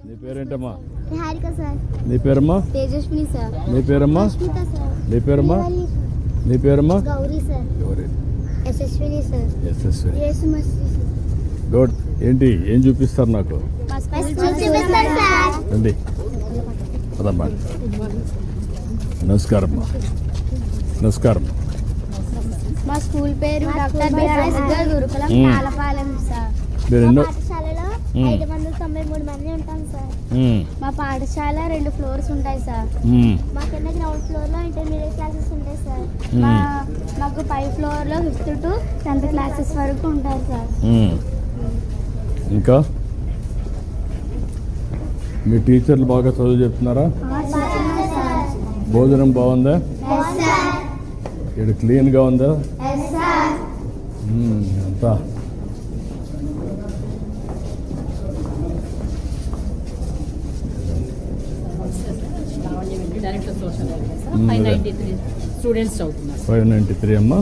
నీ పేరేంటమ్మా? హారిక సార్. నీ పేరమ్మా? తేజస్విని సార్. నీ పేరమ్మా? రష్మిత సార్. నీ పేరమ్మా? నీ పేరమ్మా? గౌరీ సార్. గౌరీ. యశస్విని సార్. యశస్విని. యేసుమస్తి సార్. గుడ్. ఏంటి ఏం చూపిస్తారు నాకు? రండి అదమ్మా. నమస్కారం. నమస్కారం. మా స్కూల్ పేరు డాక్టర్ బిఆర్ అంబేద్కర్ గురుకులం పాలపాలెం సార్. మీరు ఎన్నో పాఠశాలలో 593 మంది ఉంటాం సార్. మా పాఠశాల 2 ఫ్లోర్స్ ఉంటాయి సార్. మాకన్నా గ్రౌండ్ ఫ్లోర్ లో ఇంటర్మీడియట్ క్లాసెస్ ఉంటాయి సార్. మాకు పై ఫ్లోర్ లో 5th to 10th క్లాసెస్ వరకు ఉంటాయి సార్. ఇంకా మీ టీచర్లు బాగా చదువు చెప్తున్నారా? భోజనం బాగుందా? ఇక్కడ క్లీన్గా ఉందా? అంతా డైరెక్టర్ సోషల్ 593 స్టూడెంట్స్ చదువుతున్నారు. 593 అమ్మా.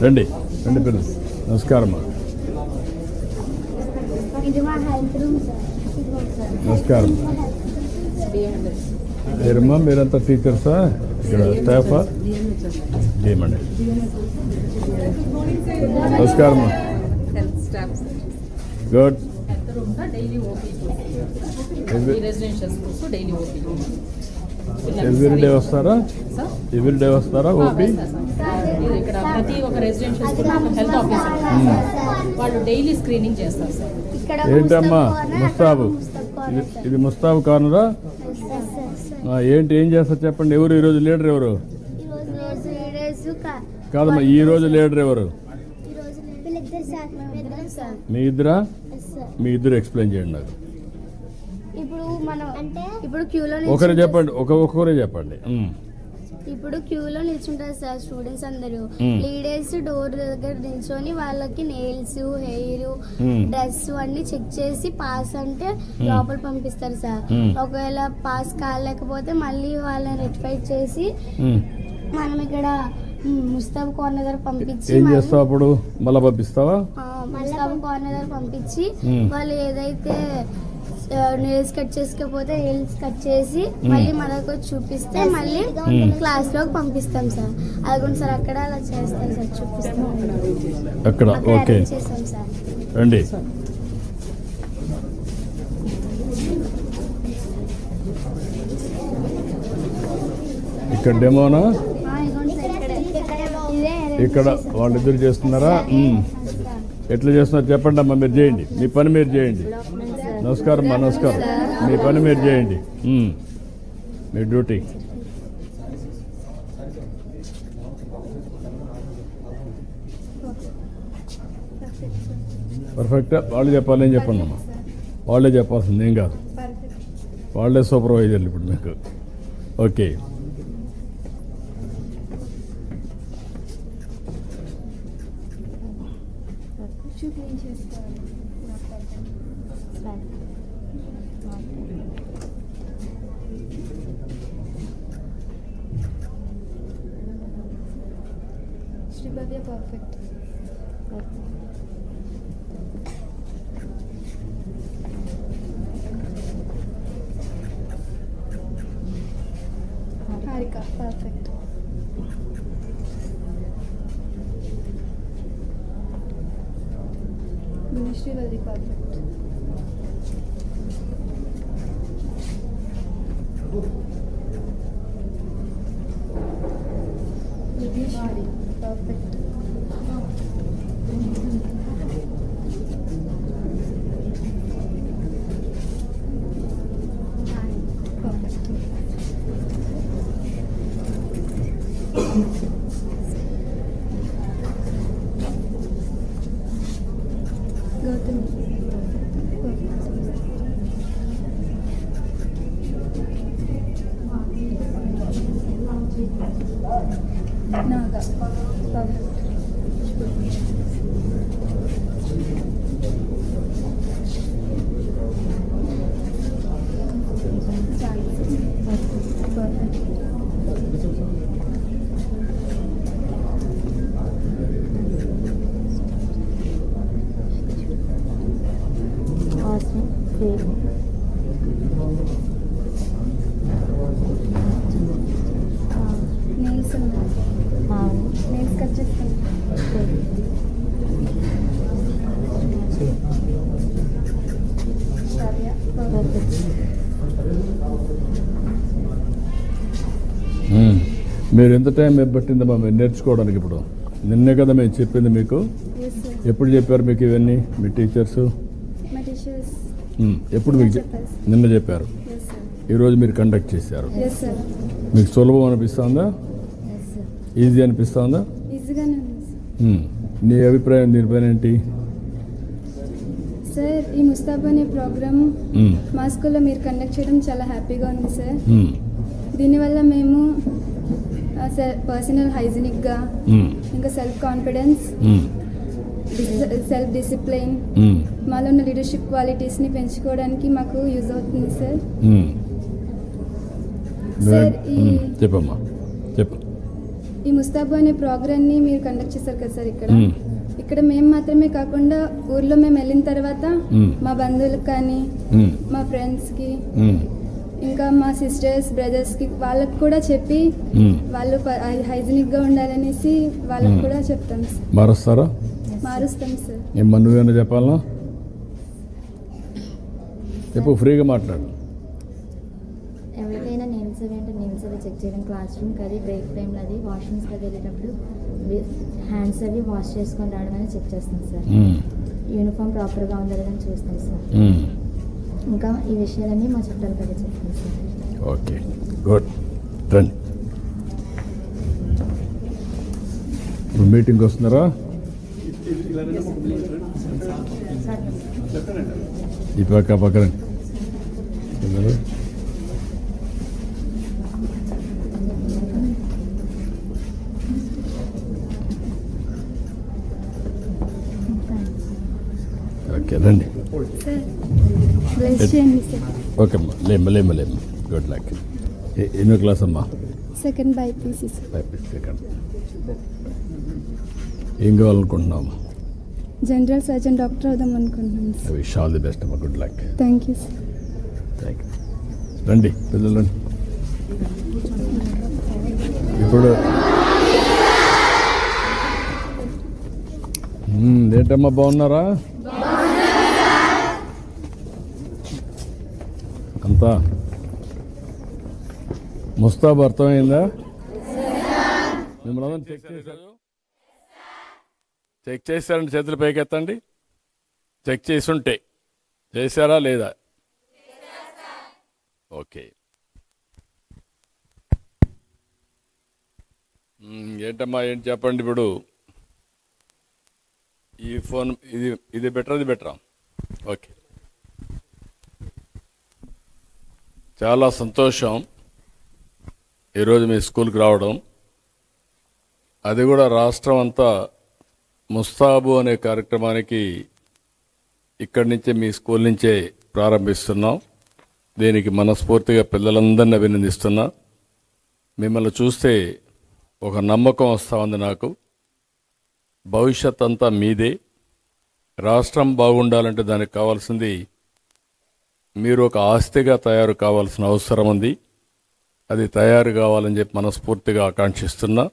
రండి రండి పిల్లలు. నమస్కారం అమ్మా. నమస్కారం. మీరమ్మా మీరంతా టీచర్సా? ఇక్కడ స్టాఫా? ఏమండి. నమస్కారం అమ్మా. గుడ్. ఎవ్రీడే వస్తారా? ఎవ్రీడే వస్తారా ఓపీ? ఇక్కడ ప్రతి ఒక్క రెసిడెన్షియల్ స్కూల్ హెల్త్ ఆఫీసర్ వాళ్ళు డైలీ స్క్రీనింగ్ చేస్తారు సార్. ఏంటమ్మా ముస్తాబు? ఇది ముస్తాబు కార్నరా? ఏంటి ఏం చేస్తారు చెప్పండి. ఎవరు ఈరోజు లీడర్? ఎవరు కాదమ్మా ఈ రోజు లీడర్ ఎవరు? మీ ఇద్దరా? మీ ఇద్దరు ఎక్స్ప్లెయిన్ చేయండి నాకు. ఇప్పుడు క్యూలో ఒకరే చెప్పండి. ఒక్కొక్కరే చెప్పండి. ఇప్పుడు క్యూలో నిల్చుంటారు సార్ స్టూడెంట్స్ అందరూ. లీడర్స్ డోర్ దగ్గర నిల్చొని వాళ్ళకి నెయిల్స్, హెయిర్, డ్రెస్ అన్ని చెక్ చేసి పాస్ అంటే లోపల పంపిస్తారు సార్. ఒకవేళ పాస్ కాలేకపోతే మళ్ళీ వాళ్ళని రెక్టిఫై చేసి మనం ఇక్కడ ముస్తాబ్ కార్నర్ దగ్గర పంపించి ఏం చేస్తావు అప్పుడు? మళ్ళీ పంపిస్తావా? ముస్తాబ్ కార్నర్ దగ్గర పంపించి వాళ్ళు ఏదైతే నెయిల్స్ కట్ చేసుకోకపోతే నెయిల్స్ కట్ చేసి మళ్ళీ మనకు చూపిస్తే మళ్ళీ క్లాస్ లోకి పంపిస్తాం సార్. అది కూడా సార్ అక్కడ అలా చేస్తారు సార్, చూపిస్తాం అక్కడ. ఓకే చేస్తాం సార్. రండి. ఇక్కడ డెమోనా? ఇక్కడ వాళ్ళిద్దరు చేస్తున్నారా? ఎట్లా చేస్తున్నారు చెప్పండి అమ్మా. మీరు చేయండి, మీ పని మీరు చేయండి. నమస్కారం అమ్మా. నమస్కారం. మీ పని మీరు చేయండి, మీ డ్యూటీ. పర్ఫెక్టా? వాళ్ళు చెప్పాలి. ఏం చెప్పండి అమ్మా. వాళ్ళే చెప్పాల్సింది ఏం కాదు. వాళ్ళే సూపర్వైజర్లు ఇప్పుడు మీకు. Okay. Sribhavya perfect. Harika perfect. Srivalli perfect. Perfect. Gautami Naga perfect. మీరు ఎంత టైం పట్టిందమ్మా మీరు నేర్చుకోవడానికి? ఇప్పుడు నిన్నే కదా మేము చెప్పింది మీకు. Yes sir. ఎప్పుడు చెప్పారు మీకు ఇవన్నీ మీ టీచర్స్? మా టీచర్స్ ఎప్పుడు మీకు చెప్పారు. నిన్న చెప్పారు, ఎస్ సార్. ఈరోజు మీరు కండక్ట్ చేశారు. Yes sir. మీకు సులభం అనిపిస్తుందా, ఎస్ సార్. ఈజీ అనిపిస్తుందా? ఈజీగానే ఉంది సార్. నీ అభిప్రాయం దీనిపైన ఏంటి? సార్ ఈ ముస్తాబ్ అనే ప్రోగ్రామ్ మ్మ్. మా స్కూల్లో మీరు కండక్ట్ చేయడం చాలా హ్యాపీగా ఉంది సార్. మ్మ్. దీనివల్ల మేము పర్సనల్ హైజీనిక్గా, మ్మ్. ఇంకా సెల్ఫ్ కాన్ఫిడెన్స్, మ్మ్. సెల్ఫ్ డిసిప్లిన్, మ్మ్. మాలో ఉన్న లీడర్షిప్ క్వాలిటీస్ని పెంచుకోవడానికి మాకు యూజ్ అవుతుంది సార్. మ్మ్. సార్ చెప్పమ్మా, చెప్పు. ఈ ముస్తాబు అనే ప్రోగ్రామ్ని మీరు కండక్ట్ చేశారు కదా సార్. మ్మ్. ఇక్కడ మేము మాత్రమే కాకుండా ఊర్లో మేము వెళ్ళిన తర్వాత మ్మ్. మా బంధువులకు కానీ, మ్మ్. మా ఫ్రెండ్స్కి, మ్మ్. ఇంకా మా సిస్టర్స్ బ్రదర్స్కి వాళ్ళకి కూడా చెప్పి మ్మ్. వాళ్ళు హైజీనిక్గా ఉండాలనేసి వాళ్ళకి కూడా చెప్తాం సార్. మారుస్తారా? మారుస్తాం సార్. ఏమన్నా నువ్వేమైనా చెప్పాలా? చెప్పు, ఫ్రీగా మాట్లాడు. ఎవరికైనా నేమ్స్ అవి అంటే నేమ్స్ అవి చెక్ చేయడం, క్లాస్ రూమ్కి అది బ్రేక్ టైంలో అది వాష్రూమ్స్కి వెళ్ళేటప్పుడు హ్యాండ్స్ అవి వాష్ చేసుకొని రావడం అని చెక్ చేస్తాం సార్. మ్మ్. యూనిఫామ్ ప్రాపర్గా ఉందా లేదని చూస్తాం సార్. మ్మ్. ఇంకా ఈ విషయాలన్నీ మా చుట్టాల పైన చెప్తాం సార్. Okay, good. రండి. ఇప్పుడు మీటింగ్కి వస్తున్నారా? ఈ పక్క పక్కన ఓకే, రండి. సార్ బ్లెస్ చేయండి సార్. ఓకే అమ్మా, లేమ్మ. Good luck. ఎన్నో క్లాస్ అమ్మా? Second BiPC sir. సెకండ్. ఏం కావాలనుకుంటున్నాము? జనరల్ సర్జన్ డాక్టర్ అవుదాం అనుకుంటున్నాను sir. Wish all the best అమ్మా, good luck. Thank you sir. Thank you. రండి పిల్లలు, రండి. ఇప్పుడు ఏంటమ్మా, బాగున్నారా అంతా? ముస్తాబ్ అర్థమైందా? మిమ్మల్ని అందరం చెక్ చేశారు. చెక్ చేశారంటే చేతులు పైకెత్తండి. చెక్ చేసి ఉంటే చేశారా లేదా? ఓకే. ఏంటమ్మా, ఏంటి చెప్పండి. ఇప్పుడు ఈ ఫోన్ ఇది బెటర్, అది బెటరా? ఓకే, చాలా సంతోషం ఈరోజు మీ స్కూల్కి రావడం. అది కూడా రాష్ట్రం అంతా ముస్తాబు అనే కార్యక్రమానికి ఇక్కడి నుంచే, మీ స్కూల్ నుంచే ప్రారంభిస్తున్నాం. దీనికి మనస్ఫూర్తిగా పిల్లలందరినీ అభినందిస్తున్నా. మిమ్మల్ని చూస్తే ఒక నమ్మకం వస్తూ ఉంది నాకు. భవిష్యత్ అంతా మీదే. రాష్ట్రం బాగుండాలంటే దానికి కావాల్సింది మీరు ఒక ఆస్తిగా తయారు కావాల్సిన అవసరం ఉంది. అది తయారు కావాలని చెప్పి మనస్ఫూర్తిగా ఆకాంక్షిస్తున్నా.